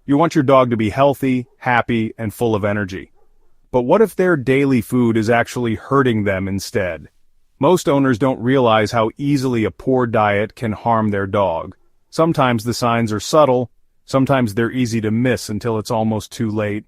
You want your dog to be healthy, happy, and full of energy. But what if their daily food is actually hurting them instead? Most owners don't realize how easily a poor diet can harm their dog. Sometimes the signs are subtle, sometimes they're easy to miss until it's almost too late.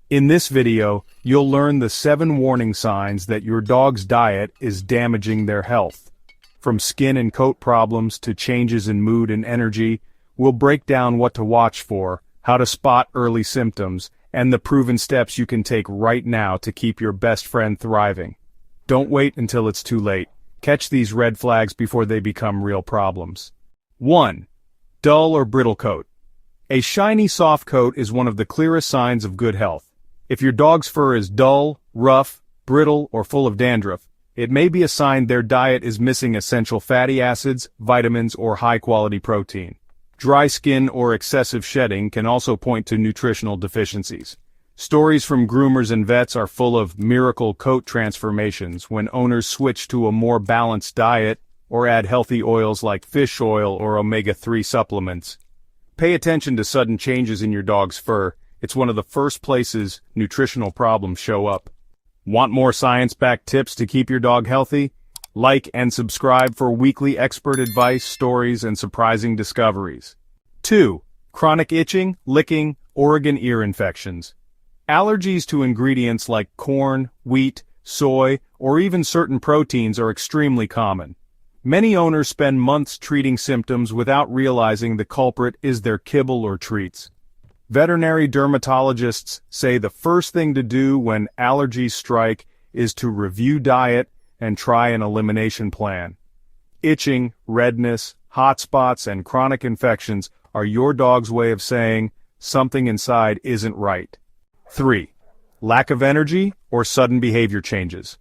In this video, you'll learn the 7 warning signs that your dog's diet is damaging their health. From skin and coat problems to changes in mood and energy, we'll break down what to watch for, how to spot early symptoms, and the proven steps you can take right now to keep your best friend thriving. Don't wait until it's too late. Catch these red flags before they become real problems. 1. Dull or brittle coat. A shiny, soft coat is one of the clearest signs of good health. If your dog's fur is dull, rough, brittle, or full of dandruff, it may be a sign their diet is missing essential fatty acids, vitamins, or high-quality protein. Dry skin or excessive shedding can also point to nutritional deficiencies. Stories from groomers and vets are full of miracle coat transformations when owners switch to a more balanced diet or add healthy oils like fish oil or omega-3 supplements. Pay attention to sudden changes in your dog's fur. It's one of the first places nutritional problems show up. Want more science-backed tips to keep your dog healthy? Like and subscribe for weekly expert advice, stories, and surprising discoveries. 2. Chronic itching, licking, Oregon ear infections. Allergies to ingredients like corn, wheat, soy, or even certain proteins are extremely common. Many owners spend months treating symptoms without realizing the culprit is their kibble or treats. Veterinary dermatologists say the first thing to do when allergies strike is to review diet and try an elimination plan. Itching, redness, hot spots, and chronic infections are your dog's way of saying something inside isn't right. 3. Lack of energy or sudden behavior changes.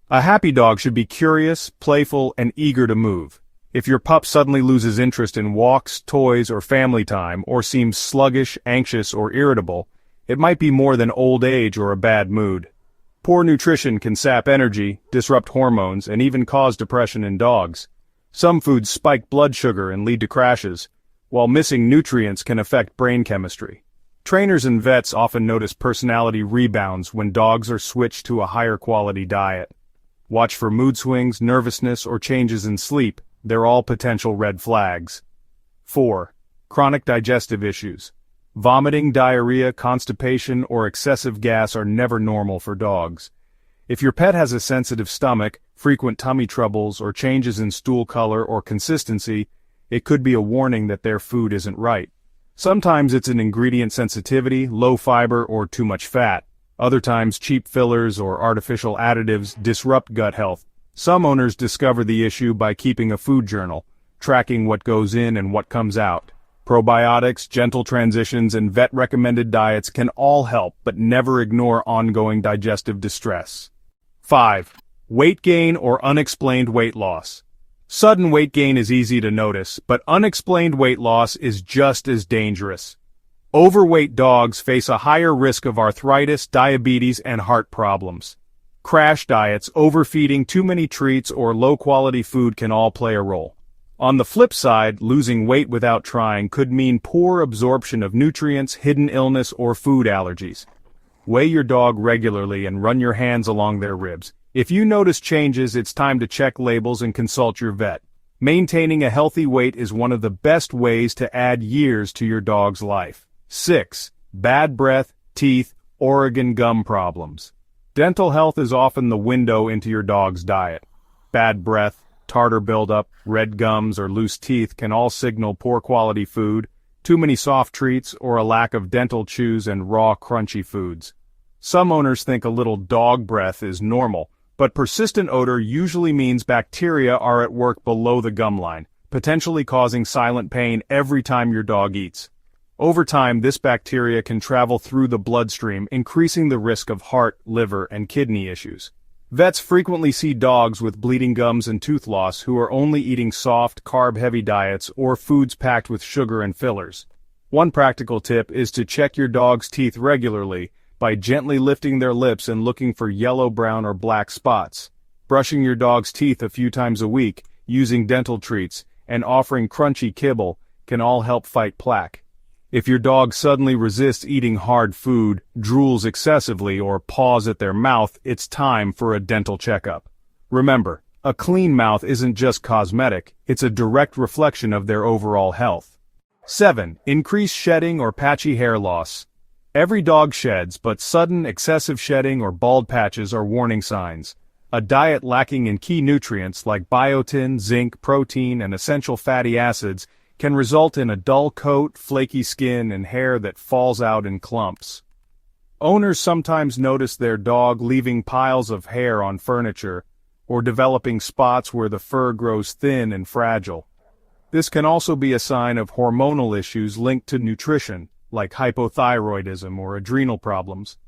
A happy dog should be curious, playful, and eager to move. If your pup suddenly loses interest in walks, toys, or family time, or seems sluggish, anxious, or irritable, it might be more than old age or a bad mood. Poor nutrition can sap energy, disrupt hormones, and even cause depression in dogs. Some foods spike blood sugar and lead to crashes, while missing nutrients can affect brain chemistry. Trainers and vets often notice personality rebounds when dogs are switched to a higher quality diet. Watch for mood swings, nervousness, or changes in sleep. They're all potential red flags. 4. Chronic digestive issues. Vomiting, diarrhea, constipation, or excessive gas are never normal for dogs. If your pet has a sensitive stomach, frequent tummy troubles, or changes in stool color or consistency, it could be a warning that their food isn't right. Sometimes it's an ingredient sensitivity, low fiber, or too much fat. Other times cheap fillers or artificial additives disrupt gut health. Some owners discover the issue by keeping a food journal, tracking what goes in and what comes out. Probiotics, gentle transitions, and vet-recommended diets can all help, but never ignore ongoing digestive distress. 5. Weight gain or unexplained weight loss. Sudden weight gain is easy to notice, but unexplained weight loss is just as dangerous. Overweight dogs face a higher risk of arthritis, diabetes, and heart problems. Crash diets, overfeeding, too many treats, or low-quality food can all play a role. On the flip side, losing weight without trying could mean poor absorption of nutrients, hidden illness, or food allergies. Weigh your dog regularly and run your hands along their ribs. If you notice changes, it's time to check labels and consult your vet. Maintaining a healthy weight is one of the best ways to add years to your dog's life. 6. Bad breath, teeth, Oregon gum problems. Dental health is often the window into your dog's diet. Bad breath, tartar buildup, red gums, or loose teeth can all signal poor quality food, too many soft treats, or a lack of dental chews and raw, crunchy foods. Some owners think a little dog breath is normal, but persistent odor usually means bacteria are at work below the gum line, potentially causing silent pain every time your dog eats. Over time, this bacteria can travel through the bloodstream, increasing the risk of heart, liver, and kidney issues. Vets frequently see dogs with bleeding gums and tooth loss who are only eating soft, carb-heavy diets or foods packed with sugar and fillers. One practical tip is to check your dog's teeth regularly by gently lifting their lips and looking for yellow, brown, or black spots. Brushing your dog's teeth a few times a week, using dental treats, and offering crunchy kibble can all help fight plaque. If your dog suddenly resists eating hard food, drools excessively, or paws at their mouth, it's time for a dental checkup. Remember, a clean mouth isn't just cosmetic, it's a direct reflection of their overall health. 7. Increased shedding or patchy hair loss. Every dog sheds, but sudden, excessive shedding or bald patches are warning signs. A diet lacking in key nutrients like biotin, zinc, protein, and essential fatty acids can result in a dull coat, flaky skin, and hair that falls out in clumps. Owners sometimes notice their dog leaving piles of hair on furniture, or developing spots where the fur grows thin and fragile. This can also be a sign of hormonal issues linked to nutrition, like hypothyroidism or adrenal problems.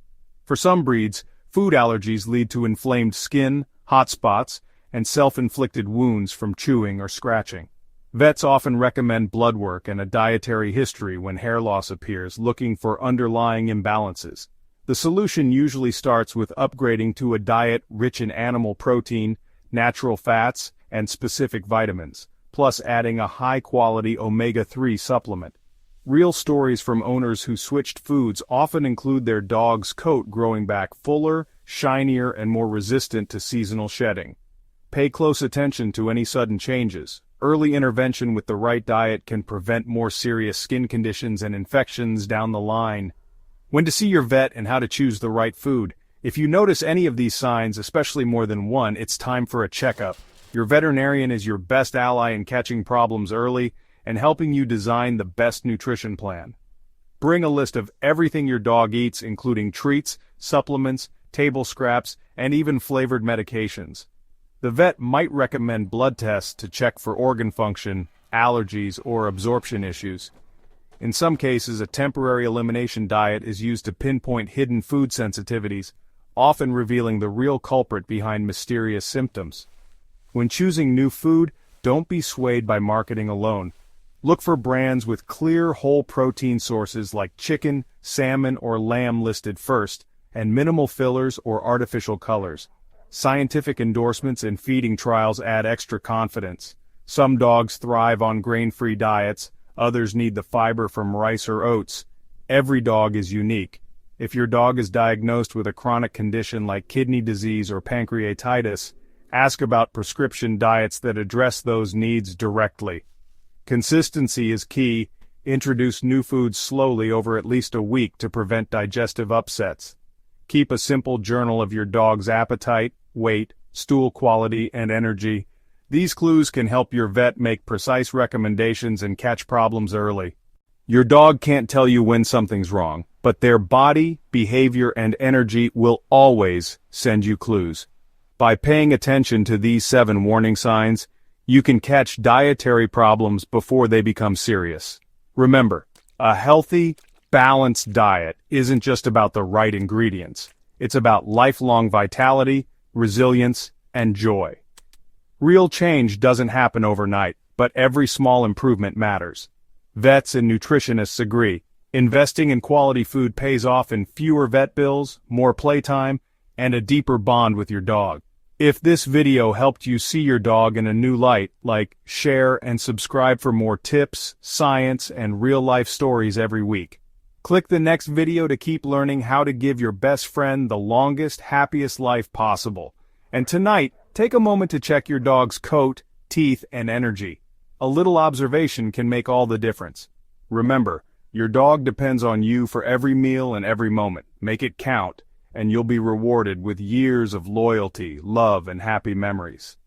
For some breeds, food allergies lead to inflamed skin, hot spots, and self-inflicted wounds from chewing or scratching. Vets often recommend blood work and a dietary history when hair loss appears, looking for underlying imbalances. The solution usually starts with upgrading to a diet rich in animal protein, natural fats, and specific vitamins, plus adding a high-quality omega-3 supplement. Real stories from owners who switched foods often include their dog's coat growing back fuller, shinier, and more resistant to seasonal shedding. Pay close attention to any sudden changes. Early intervention with the right diet can prevent more serious skin conditions and infections down the line. When to see your vet and how to choose the right food. If you notice any of these signs, especially more than one, it's time for a checkup. Your veterinarian is your best ally in catching problems early and helping you design the best nutrition plan. Bring a list of everything your dog eats, including treats, supplements, table scraps, and even flavored medications. The vet might recommend blood tests to check for organ function, allergies, or absorption issues. In some cases, a temporary elimination diet is used to pinpoint hidden food sensitivities, often revealing the real culprit behind mysterious symptoms. When choosing new food, don't be swayed by marketing alone. Look for brands with clear whole protein sources like chicken, salmon, or lamb listed first, and minimal fillers or artificial colors. Scientific endorsements and feeding trials add extra confidence. Some dogs thrive on grain-free diets, others need the fiber from rice or oats. Every dog is unique. If your dog is diagnosed with a chronic condition like kidney disease or pancreatitis, ask about prescription diets that address those needs directly. Consistency is key. Introduce new foods slowly over at least a week to prevent digestive upsets. Keep a simple journal of your dog's appetite, weight, stool quality, and energy. These clues can help your vet make precise recommendations and catch problems early. Your dog can't tell you when something's wrong, but their body, behavior, and energy will always send you clues. By paying attention to these 7 warning signs, you can catch dietary problems before they become serious. Remember, a healthy, balanced diet isn't just about the right ingredients. It's about lifelong vitality, resilience, and joy. Real change doesn't happen overnight, but every small improvement matters. Vets and nutritionists agree. Investing in quality food pays off in fewer vet bills, more playtime, and a deeper bond with your dog. If this video helped you see your dog in a new light, like, share, and subscribe for more tips, science, and real-life stories every week. Click the next video to keep learning how to give your best friend the longest, happiest life possible. And tonight, take a moment to check your dog's coat, teeth, and energy. A little observation can make all the difference. Remember, your dog depends on you for every meal and every moment. Make it count, and you'll be rewarded with years of loyalty, love, and happy memories.